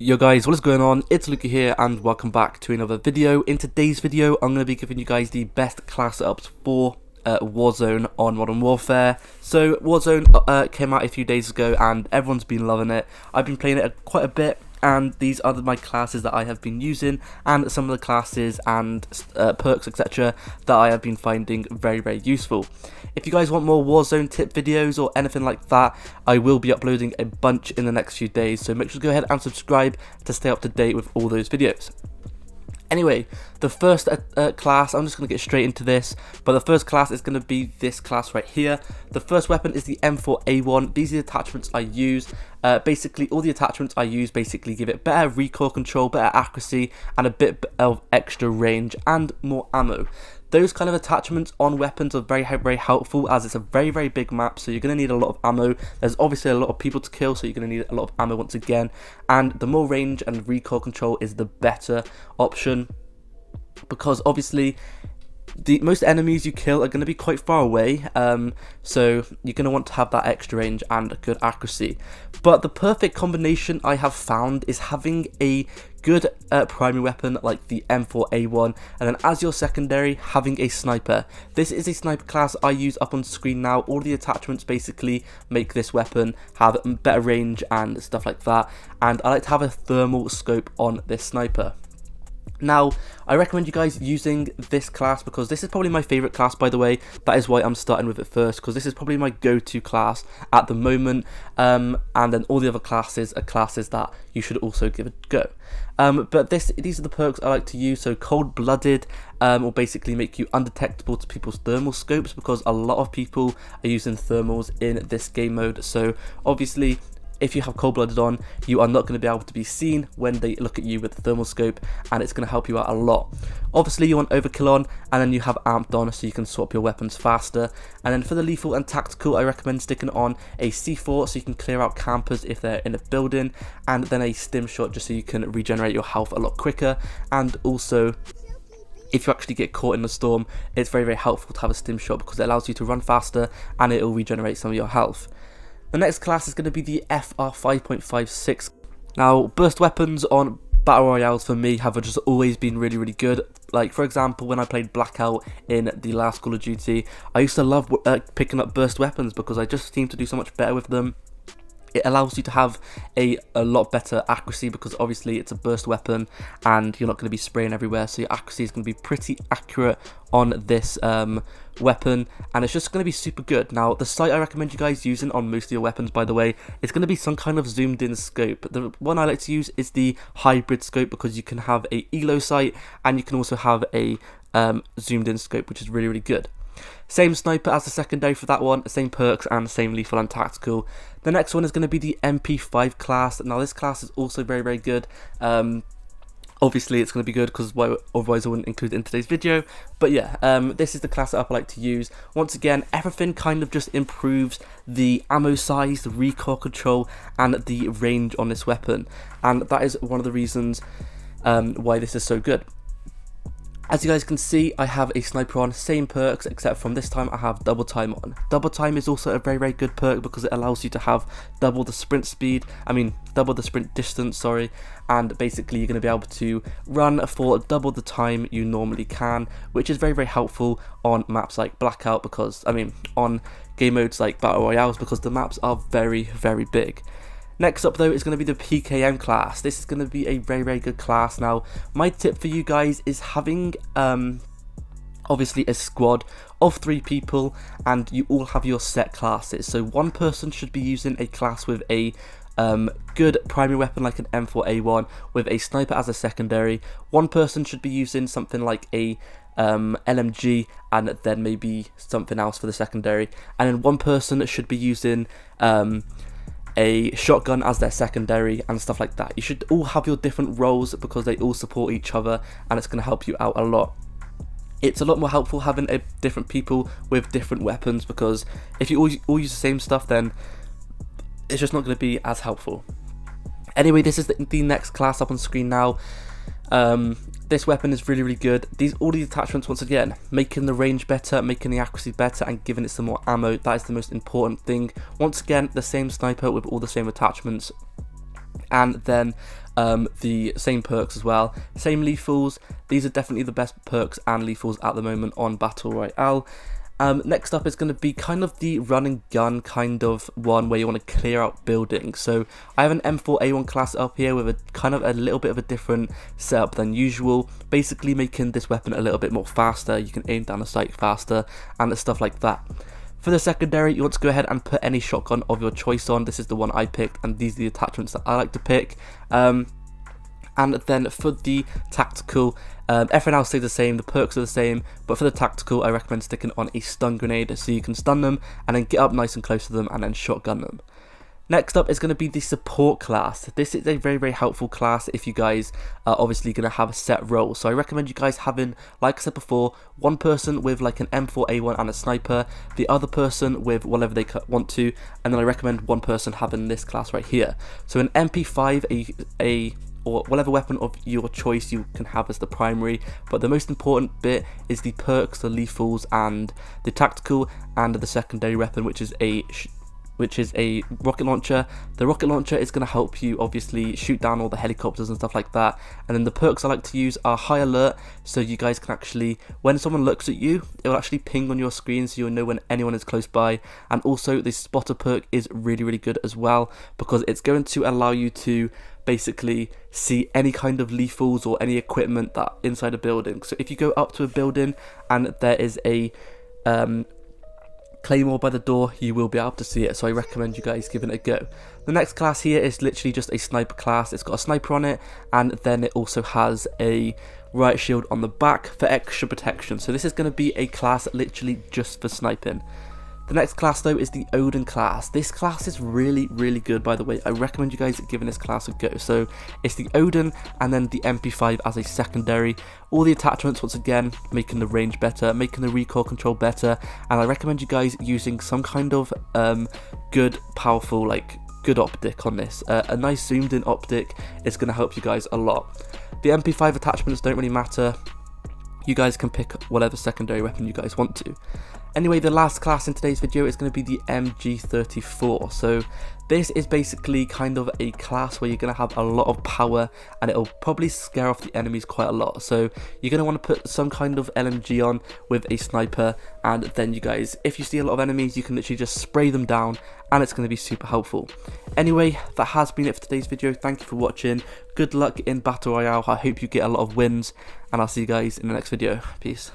Yo guys, what is going on? It's Luca here and welcome back to another video. In today's video, I'm going to be giving you guys the best class setups for Warzone on Modern Warfare. So Warzone came out a few days ago and everyone's been loving it. I've been playing it quite a bit and these are my classes that I have been using and some of the classes and perks etc. that I have been finding very useful. If you guys want more Warzone tip videos or anything like that, I will be uploading a bunch in the next few days, so make sure to go ahead and subscribe to stay up to date with all those videos. Anyway, the first class, I'm just going to get straight into this, but the first class is going to be this class right here. The first weapon is the M4A1. These are the attachments I use. Basically, all the attachments I use basically give it better recoil control, better accuracy, and a bit of extra range and more ammo. Those kind of attachments on weapons are very helpful, as it's a very big map, so you're going to need a lot of ammo. There's obviously a lot of people to kill, so you're going to need a lot of ammo once again, and the more range and recoil control is the better option, because obviously most enemies you kill are going to be quite far away, so you're going to want to have that extra range and good accuracy. But the perfect combination I have found is having a good primary weapon like the M4A1, and then as your secondary having a sniper. This is a sniper class I use up on screen now. All the attachments basically make this weapon have better range and stuff like that, and I like to have a thermal scope on this sniper. Now, I recommend you guys using this class because this is probably my favourite class, by the way. That is why I'm starting with it first, because this is probably my go-to class at the moment, and then all the other classes are classes that you should also give a go. But these are the perks I like to use. So cold-blooded will basically make you undetectable to people's thermal scopes, because a lot of people are using thermals in this game mode. So obviously, if you have cold-blooded on, you are not going to be able to be seen when they look at you with the thermal scope, and it's going to help you out a lot. Obviously, you want overkill on, and then you have amped on so you can swap your weapons faster. And then for the lethal and tactical, I recommend sticking on a C4 so you can clear out campers if they're in a building, and then a stim shot just so you can regenerate your health a lot quicker. And also, if you actually get caught in the storm, it's very helpful to have a stim shot because it allows you to run faster and it will regenerate some of your health. The next class is going to be the FR 5.56. Now, burst weapons on Battle Royales for me have just always been really good. Like, for example, when I played Blackout in the last Call of Duty, I used to love picking up burst weapons because I just seem to do so much better with them. It allows you to have a lot better accuracy because obviously it's a burst weapon and you're not going to be spraying everywhere, so your accuracy is going to be pretty accurate on this weapon, and it's just going to be super good. Now, the sight I recommend you guys using on most of your weapons, by the way, is going to be some kind of zoomed in scope. The one I like to use is the hybrid scope because you can have a ELO sight and you can also have a zoomed in scope, which is really good. Same sniper as the secondary for that one, same perks and same lethal and tactical. The next one is going to be the MP5 class. Now, this class is also very good. Obviously it's going to be good because otherwise I wouldn't include it in today's video. But yeah, this is the class setup I like to use. Once again, everything kind of just improves the ammo size, the recoil control, and the range on this weapon. And that is one of the reasons why this is so good. As you guys can see, I have a sniper on, same perks, except from this time I have double time on. Double time is also a very good perk because it allows you to have double the sprint distance, sorry, and basically you're going to be able to run for double the time you normally can, which is very helpful on maps like Blackout, because, on game modes like Battle Royales, because the maps are very big. Next up though is going to be the PKM class. This is going to be a very good class. Now, my tip for you guys is having obviously a squad of 3 people and you all have your set classes. So one person should be using a class with a good primary weapon like an M4A1 with a sniper as a secondary. One person should be using something like a LMG and then maybe something else for the secondary, and then one person should be using a shotgun as their secondary and stuff like that. You should all have your different roles because they all support each other and it's going to help you out a lot. It's a lot more helpful having different people with different weapons, because if you all use the same stuff, then it's just not going to be as helpful. Anyway, this is the next class up on screen now. This weapon is really good. All these attachments, once again, making the range better, making the accuracy better, and giving it some more ammo. That is the most important thing. Once again, the same sniper with all the same attachments. And then the same perks as well, same lethals. These are definitely the best perks and lethals at the moment on Battle Royale. Next up is going to be kind of the run and gun kind of one where you want to clear out buildings. So I have an M4A1 class up here with a kind of a little bit of a different setup than usual, basically making this weapon a little bit more faster. You can aim down a sight faster and stuff like that. For the secondary, you want to go ahead and put any shotgun of your choice on. This is the one I picked, and these are the attachments that I like to pick. And then for the tactical, everything else stays the same, the perks are the same, but for the tactical I recommend sticking on a stun grenade so you can stun them and then get up nice and close to them and then shotgun them. Next up is going to be the support class. This is a very helpful class if you guys are obviously going to have a set role. So I recommend you guys having, like I said before, one person with like an M4A1 and a sniper, the other person with whatever they want to, and then I recommend one person having this class right here. So an MP5, or whatever weapon of your choice you can have as the primary, but the most important bit is the perks, the lethals, and the tactical, and the secondary weapon, which is a rocket launcher. The rocket launcher is going to help you obviously shoot down all the helicopters and stuff like that. And then the perks I like to use are high alert, so you guys can actually, when someone looks at you, it will actually ping on your screen so you'll know when anyone is close by. And also the spotter perk is really good as well, because it's going to allow you to basically see any kind of lethals or any equipment that inside a building. So if you go up to a building and there is a claymore by the door, you will be able to see it, so I recommend you guys giving it a go. The next class here is literally just a sniper class. It's got a sniper on it, and then it also has a riot shield on the back for extra protection. So this is going to be a class literally just for sniping. The next class though is the Odin class. This class is really good, by the way. I recommend you guys giving this class a go. So it's the Odin and then the MP5 as a secondary. All the attachments, once again, making the range better, making the recoil control better, and I recommend you guys using some kind of good, powerful, good optic on this. A nice zoomed in optic is going to help you guys a lot. The MP5 attachments don't really matter. You guys can pick whatever secondary weapon you guys want to. Anyway, the last class in today's video is going to be the MG34. So this is basically kind of a class where you're going to have a lot of power and it'll probably scare off the enemies quite a lot. So you're going to want to put some kind of LMG on with a sniper, and then you guys, if you see a lot of enemies, you can literally just spray them down and it's going to be super helpful. Anyway, that has been it for today's video. Thank you for watching. Good luck in Battle Royale. I hope you get a lot of wins, and I'll see you guys in the next video. Peace.